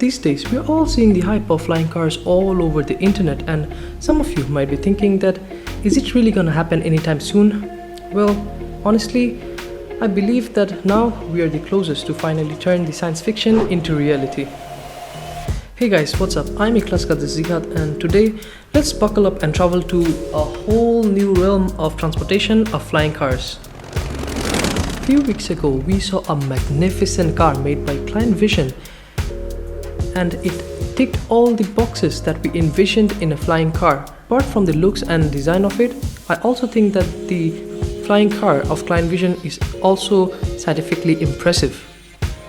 These days, we're all seeing the hype of flying cars all over the internet, and some of you might be thinking that, is it really gonna happen anytime soon? Well, honestly, I believe that now we are the closest to finally turn the science fiction into reality. Hey guys, what's up? I'm Ikhlas Zihat, and today let's buckle up and travel to a whole new realm of transportation of flying cars. A few weeks ago, we saw a magnificent car made by Client Vision, and it ticked all the boxes that we envisioned in a flying car. Apart from the looks and design of it, I also think that the flying car of Client Vision is also scientifically impressive.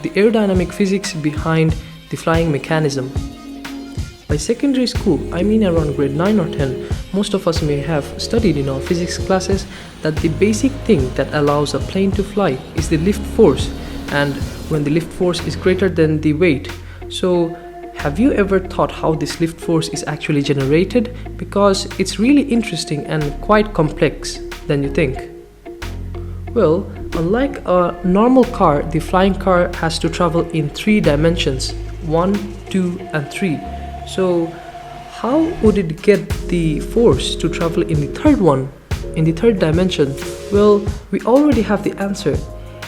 The aerodynamic physics behind the flying mechanism. By secondary school, I mean around grade 9 or 10, most of us may have studied in our physics classes that the basic thing that allows a plane to fly is the lift force, and when the lift force is greater than the weight. So, have you ever thought how this lift force is actually generated? Because it's really interesting and quite complex than you think. Well, unlike a normal car, the flying car has to travel in 3 dimensions, 1, 2 and 3. So, how would it get the force to travel in the third one, in the third dimension? Well, we already have the answer.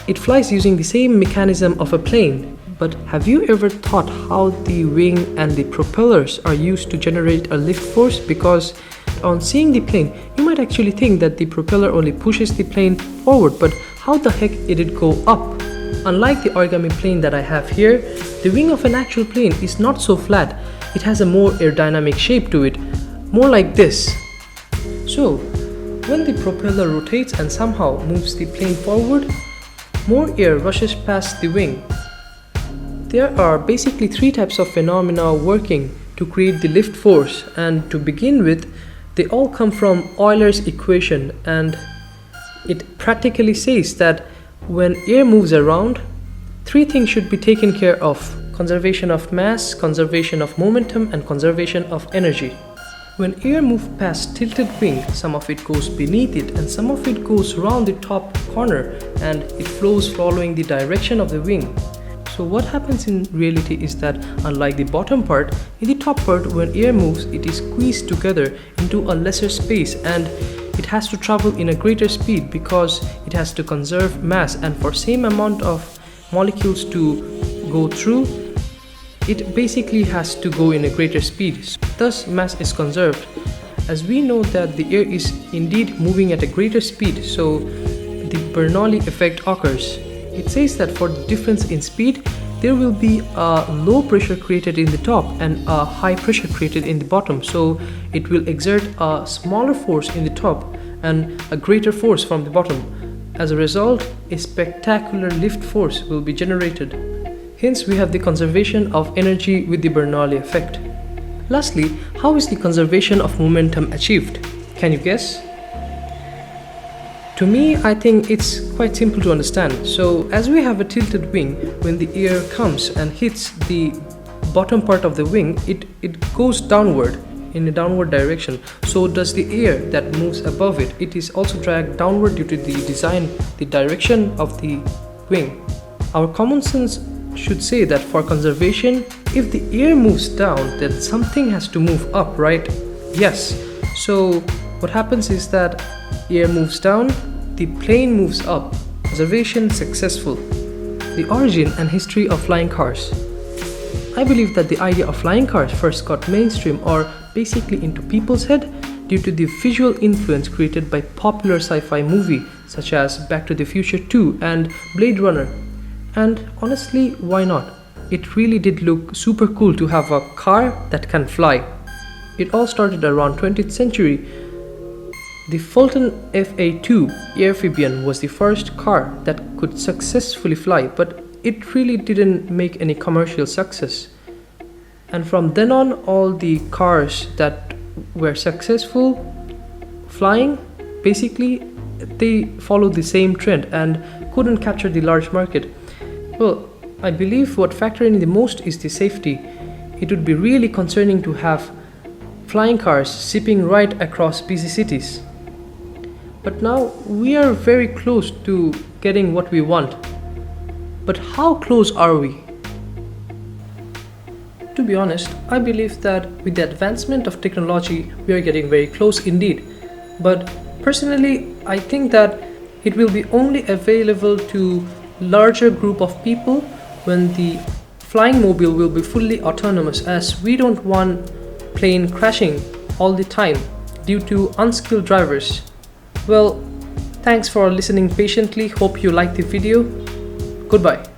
It flies using the same mechanism of a plane. But have you ever thought how the wing and the propellers are used to generate a lift force? Because on seeing the plane, you might actually think that the propeller only pushes the plane forward, but how the heck did it go up? Unlike the origami plane that I have here, the wing of an actual plane is not so flat. It has a more aerodynamic shape to it, more like this. So, when the propeller rotates and somehow moves the plane forward, more air rushes past the wing. There are basically 3 types of phenomena working to create the lift force, and to begin with, they all come from Euler's equation, and it practically says that when air moves around, 3 things should be taken care of: conservation of mass, conservation of momentum, and conservation of energy. When air moves past tilted wing, some of it goes beneath it and some of it goes around the top corner, and it flows following the direction of the wing. So what happens in reality is that, unlike the bottom part, in the top part, when air moves, it is squeezed together into a lesser space, and it has to travel in a greater speed because it has to conserve mass, and for same amount of molecules to go through, it basically has to go in a greater speed. Thus, mass is conserved. As we know that the air is indeed moving at a greater speed, so the Bernoulli effect occurs. It says that for the difference in speed, there will be a low pressure created in the top and a high pressure created in the bottom. So it will exert a smaller force in the top and a greater force from the bottom. As a result, a spectacular lift force will be generated. Hence, we have the conservation of energy with the Bernoulli effect. Lastly, how is the conservation of momentum achieved? Can you guess? To me, I think it's quite simple to understand. So, as we have a tilted wing, when the air comes and hits the bottom part of the wing, it goes downward in a downward direction. So does the air that moves above it. It is also dragged downward due to the design, the direction of the wing. Our common sense should say that for conservation, if the air moves down, then something has to move up, right? Yes. So what happens is that air moves down, the plane moves up. Conservation successful. The origin and history of flying cars. I believe that the idea of flying cars first got mainstream, or basically into people's head, due to the visual influence created by popular sci-fi movies such as Back to the Future 2 and Blade Runner. And honestly, why not? It really did look super cool to have a car that can fly. It all started around 20th century. The Fulton FA-2 amphibian was the first car that could successfully fly, but it really didn't make any commercial success. And from then on, all the cars that were successful flying, basically they followed the same trend and couldn't capture the large market. Well, I believe what factored in the most is the safety. It would be really concerning to have flying cars zipping right across busy cities. But now we are very close to getting what we want. But how close are we? To be honest, I believe that with the advancement of technology, we are getting very close indeed. But personally, I think that it will be only available to larger group of people when the flying mobile will be fully autonomous, as we don't want plane crashing all the time due to unskilled drivers. Well, thanks for listening patiently. Hope you liked the video. Goodbye.